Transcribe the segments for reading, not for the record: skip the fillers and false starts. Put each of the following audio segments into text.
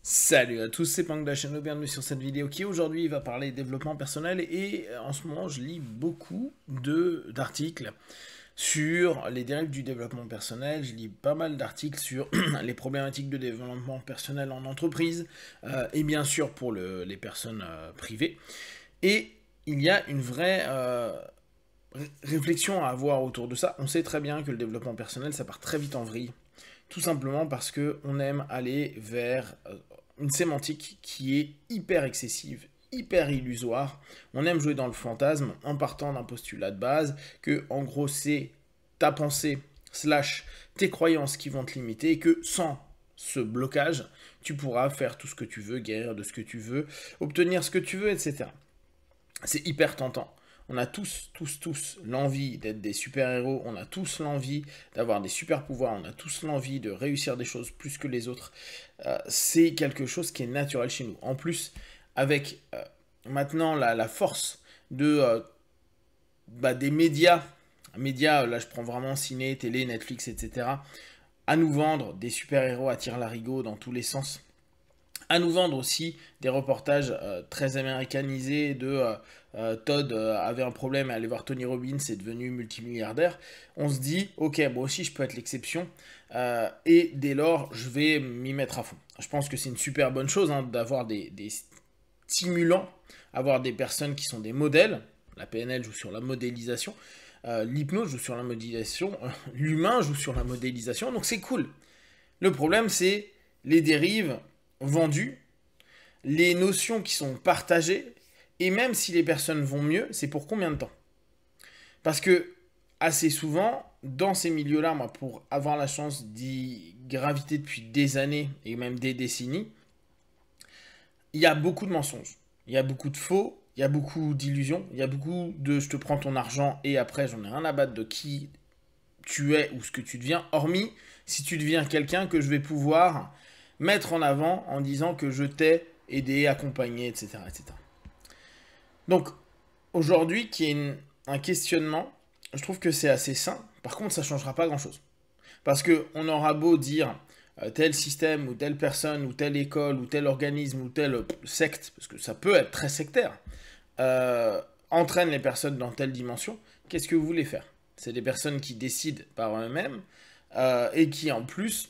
Salut à tous, c'est Pang de la chaîne, bienvenue sur cette vidéo qui aujourd'hui va parler développement personnel et en ce moment je lis beaucoup d'articles sur les dérives du développement personnel, je lis pas mal d'articles sur les problématiques de développement personnel en entreprise et bien sûr pour les personnes privées. Et il y a une vraie réflexion à avoir autour de ça. On sait très bien que le développement personnel ça part très vite en vrille. Tout simplement parce qu'on aime aller vers une sémantique qui est hyper excessive, hyper illusoire. On aime jouer dans le fantasme en partant d'un postulat de base que, en gros, c'est ta pensée slash tes croyances qui vont te limiter et que sans ce blocage, tu pourras faire tout ce que tu veux, guérir de ce que tu veux, obtenir ce que tu veux, etc. C'est hyper tentant. On a tous l'envie d'être des super-héros, on a tous l'envie d'avoir des super-pouvoirs, on a tous l'envie de réussir des choses plus que les autres. C'est quelque chose qui est naturel chez nous. En plus, avec maintenant la force des médias, là je prends vraiment ciné, télé, Netflix, etc., à nous vendre des super-héros à tire-larigot dans tous les sens, à nous vendre aussi des reportages très américanisés de Todd avait un problème à aller voir Tony Robbins, c'est devenu multimilliardaire. On se dit, ok, moi aussi je peux être l'exception, et dès lors je vais m'y mettre à fond. Je pense que c'est une super bonne chose d'avoir des stimulants, avoir des personnes qui sont des modèles. La PNL joue sur la modélisation, l'hypnose joue sur la modélisation, l'humain joue sur la modélisation, donc c'est cool. Le problème c'est les dérives vendues, les notions qui sont partagées, et même si les personnes vont mieux, c'est pour combien de temps? Parce que assez souvent, dans ces milieux-là, moi, pour avoir la chance d'y graviter depuis des années et même des décennies, il y a beaucoup de mensonges, il y a beaucoup de faux, il y a beaucoup d'illusions, il y a beaucoup de je te prends ton argent et après j'en ai rien à battre de qui tu es ou ce que tu deviens, hormis si tu deviens quelqu'un que je vais pouvoir mettre en avant en disant que je t'ai aidé, accompagné, etc. etc. Donc, aujourd'hui, qu'il y ait un questionnement, je trouve que c'est assez sain. Par contre, ça ne changera pas grand-chose. Parce qu'on aura beau dire tel système, ou telle personne, ou telle école, ou tel organisme, ou telle secte, parce que ça peut être très sectaire, entraîne les personnes dans telle dimension, qu'est-ce que vous voulez faire? C'est des personnes qui décident par eux-mêmes et qui, en plus,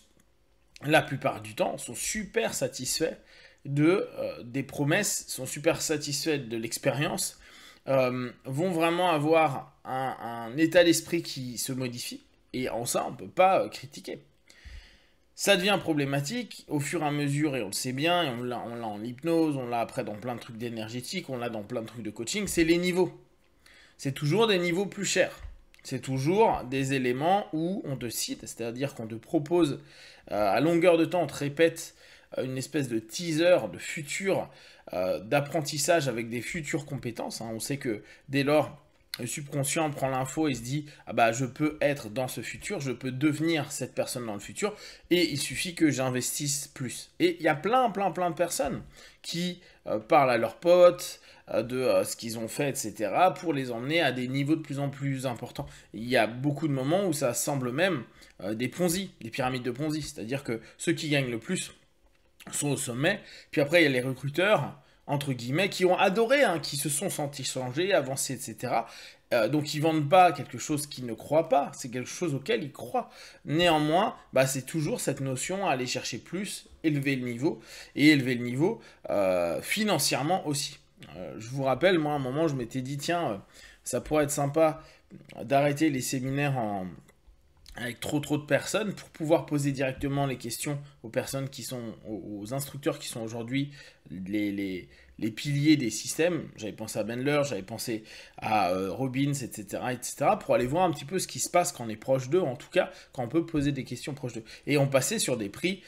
la plupart du temps, sont super satisfaits des promesses, sont super satisfaits de l'expérience, vont vraiment avoir un état d'esprit qui se modifie, et en ça, on ne peut pas critiquer. Ça devient problématique au fur et à mesure, et on le sait bien, et on l'a en hypnose, on l'a après dans plein de trucs d'énergétique, on l'a dans plein de trucs de coaching, c'est les niveaux. C'est toujours des niveaux plus chers. C'est toujours des éléments où on te cite, c'est-à-dire qu'on te propose à longueur de temps, on te répète une espèce de teaser de futur d'apprentissage avec des futures compétences. On sait que dès lors, le subconscient prend l'info et se dit ah bah je peux être dans ce futur, je peux devenir cette personne dans le futur et il suffit que j'investisse plus. Et il y a plein de personnes qui parlent à leurs potes de ce qu'ils ont fait, etc., pour les emmener à des niveaux de plus en plus importants. Il y a beaucoup de moments où ça semble même des Ponzi, des pyramides de Ponzi, c'est-à-dire que ceux qui gagnent le plus sont au sommet, puis après il y a les recruteurs, entre guillemets, qui ont adoré, qui se sont sentis changer, avancer, etc. Donc ils vendent pas quelque chose qu'ils ne croient pas, c'est quelque chose auquel ils croient. Néanmoins, c'est toujours cette notion à aller chercher plus, élever le niveau, et élever le niveau financièrement aussi. Je vous rappelle, moi à un moment je m'étais dit, tiens, ça pourrait être sympa d'arrêter les séminaires avec trop de personnes pour pouvoir poser directement les questions aux personnes qui sont, aux instructeurs qui sont aujourd'hui les piliers des systèmes. J'avais pensé à Bendler, j'avais pensé à Robbins, etc., pour aller voir un petit peu ce qui se passe quand on est proche d'eux, en tout cas quand on peut poser des questions proches d'eux. Et on passait sur des prix,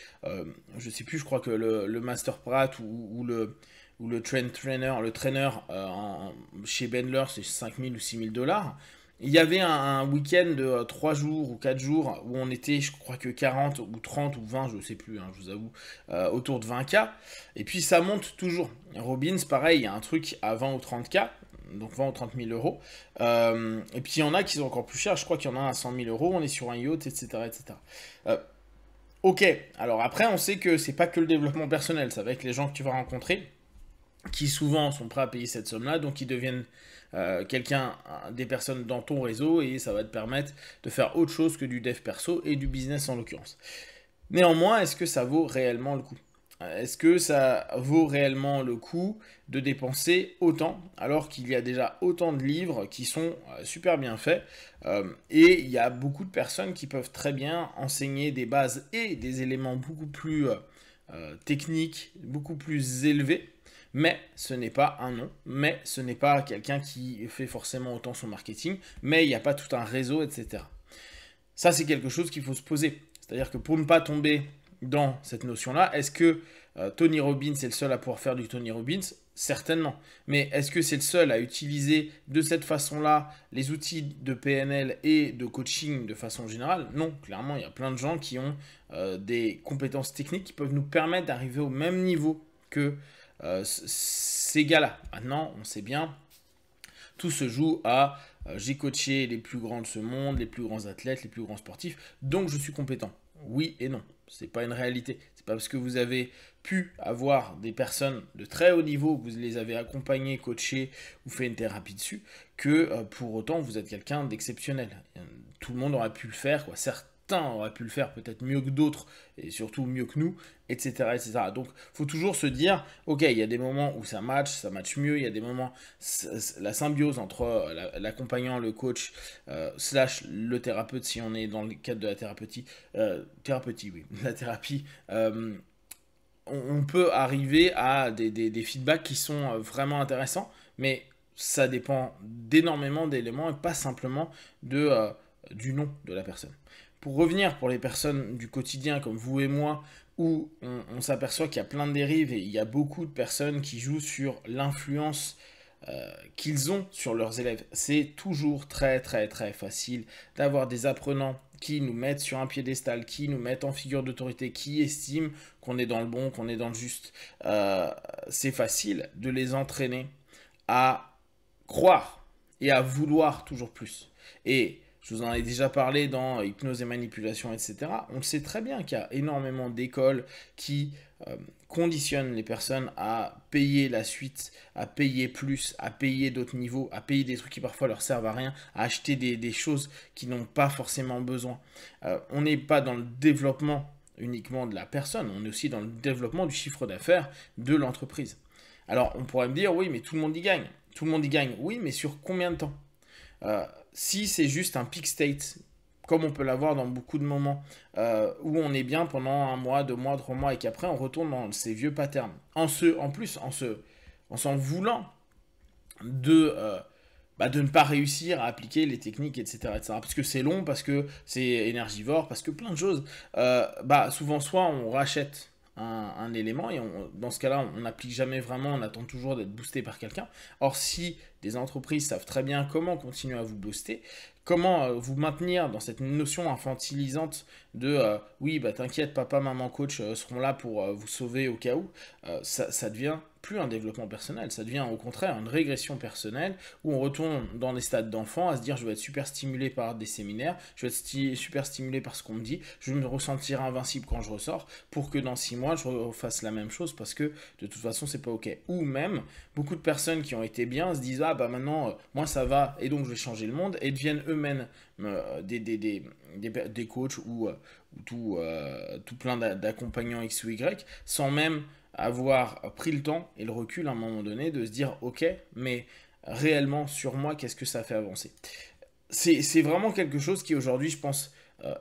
je sais plus, je crois que le Master Pratt ou le trainer chez Bendler, c'est 5000 ou 6000 dollars. Il y avait un week-end de 3 jours ou 4 jours où on était, je crois que 40 ou 30 ou 20, je ne sais plus, je vous avoue, autour de 20K. Et puis ça monte toujours. Robbins, pareil, il y a un truc à 20 ou 30K, donc 20 ou 30 000 euros. Et puis il y en a qui sont encore plus chers, je crois qu'il y en a à 100 000 euros, on est sur un yacht, etc. etc. Ok, alors après, on sait que c'est pas que le développement personnel, ça va être les gens que tu vas rencontrer, qui souvent sont prêts à payer cette somme-là, donc ils deviennent des personnes dans ton réseau, et ça va te permettre de faire autre chose que du dev perso et du business en l'occurrence. Néanmoins, est-ce que ça vaut réellement le coup? Est-ce que ça vaut réellement le coup de dépenser autant alors qu'il y a déjà autant de livres qui sont super bien faits et il y a beaucoup de personnes qui peuvent très bien enseigner des bases et des éléments beaucoup plus techniques, beaucoup plus élevés, mais ce n'est pas un nom, mais ce n'est pas quelqu'un qui fait forcément autant son marketing, mais il n'y a pas tout un réseau, etc. Ça, c'est quelque chose qu'il faut se poser. C'est-à-dire que pour ne pas tomber dans cette notion-là, est-ce que Tony Robbins est le seul à pouvoir faire du Tony Robbins? Certainement. Mais est-ce que c'est le seul à utiliser de cette façon-là les outils de PNL et de coaching de façon générale? Non, clairement, il y a plein de gens qui ont des compétences techniques qui peuvent nous permettre d'arriver au même niveau que ces gars-là. Maintenant, on sait bien, tout se joue à j'ai coaché les plus grands de ce monde, les plus grands athlètes, les plus grands sportifs, donc je suis compétent. Oui et non, c'est pas une réalité. C'est pas parce que vous avez pu avoir des personnes de très haut niveau, que vous les avez accompagnées, coachées ou fait une thérapie dessus, que pour autant vous êtes quelqu'un d'exceptionnel. Tout le monde aurait pu le faire, quoi. Certes, auraient pu le faire peut-être mieux que d'autres et surtout mieux que nous, etc. etc. Donc il faut toujours se dire, ok, il y a des moments où ça match mieux, il y a des moments, la symbiose entre l'accompagnant, le coach, slash le thérapeute, si on est dans le cadre de la thérapie, oui, la thérapie, on peut arriver à des feedbacks qui sont vraiment intéressants, mais ça dépend d'énormément d'éléments et pas simplement du nom de la personne. Pour revenir pour les personnes du quotidien comme vous et moi, où on s'aperçoit qu'il y a plein de dérives et il y a beaucoup de personnes qui jouent sur l'influence qu'ils ont sur leurs élèves. C'est toujours très très très facile d'avoir des apprenants qui nous mettent sur un piédestal, qui nous mettent en figure d'autorité, qui estiment qu'on est dans le bon, qu'on est dans le juste. C'est facile de les entraîner à croire et à vouloir toujours plus. Et je vous en ai déjà parlé dans Hypnose et Manipulation, etc. On le sait très bien qu'il y a énormément d'écoles qui conditionnent les personnes à payer la suite, à payer plus, à payer d'autres niveaux, à payer des trucs qui parfois leur servent à rien, à acheter des choses qui n'ont pas forcément besoin. On n'est pas dans le développement uniquement de la personne, on est aussi dans le développement du chiffre d'affaires de l'entreprise. Alors on pourrait me dire, oui, mais tout le monde y gagne. Tout le monde y gagne, oui, mais sur combien de temps? Si c'est juste un peak state, comme on peut l'avoir dans beaucoup de moments, où on est bien pendant 1 mois, 2 mois, 3 mois, et qu'après on retourne dans ces vieux patterns, en s'en voulant de ne pas réussir à appliquer les techniques, etc., etc. Parce que c'est long, parce que c'est énergivore, parce que plein de choses. Souvent, soit on rachète un élément et dans ce cas-là, on n'applique jamais vraiment, on attend toujours d'être boosté par quelqu'un. Or, si des entreprises savent très bien comment continuer à vous booster, comment vous maintenir dans cette notion infantilisante de oui, t'inquiète, papa, maman, coach seront là pour vous sauver au cas où, ça devient plus un développement personnel, ça devient au contraire une régression personnelle où on retourne dans des stades d'enfants à se dire je vais être super stimulé par des séminaires, je vais être super stimulé par ce qu'on me dit, je vais me ressentir invincible quand je ressors pour que dans 6 mois je refasse la même chose parce que de toute façon c'est pas ok. Ou même beaucoup de personnes qui ont été bien se disent maintenant moi ça va et donc je vais changer le monde et deviennent eux-mêmes des coachs ou tout plein d'accompagnants X ou Y sans même avoir pris le temps et le recul à un moment donné de se dire ok, mais réellement sur moi qu'est-ce que ça fait avancer. C'est vraiment quelque chose qui aujourd'hui je pense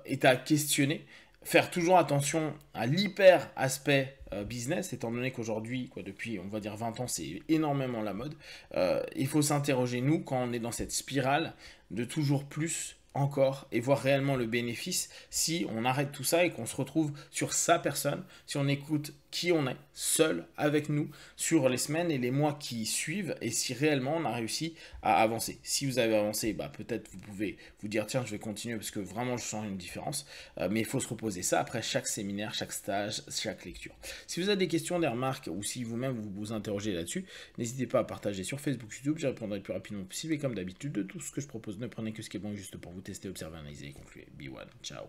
est à questionner. Faire toujours attention à l'hyper aspect business, étant donné qu'aujourd'hui, depuis on va dire 20 ans, c'est énormément la mode. Il faut s'interroger, nous, quand on est dans cette spirale de toujours plus, encore, et voir réellement le bénéfice si on arrête tout ça et qu'on se retrouve sur sa personne, si on écoute qui on est, seul, avec nous, sur les semaines et les mois qui suivent, et si réellement on a réussi à avancer. Si vous avez avancé, peut-être vous pouvez vous dire tiens, je vais continuer parce que vraiment je sens une différence, mais il faut se reposer ça après chaque séminaire, chaque stage, chaque lecture. Si vous avez des questions, des remarques, ou si vous-même vous vous interrogez là-dessus, n'hésitez pas à partager sur Facebook, YouTube, j'y répondrai le plus rapidement possible, et comme d'habitude, de tout ce que je propose, ne prenez que ce qui est bon et juste pour vous tester, observer, analyser et conclure. Be one, ciao.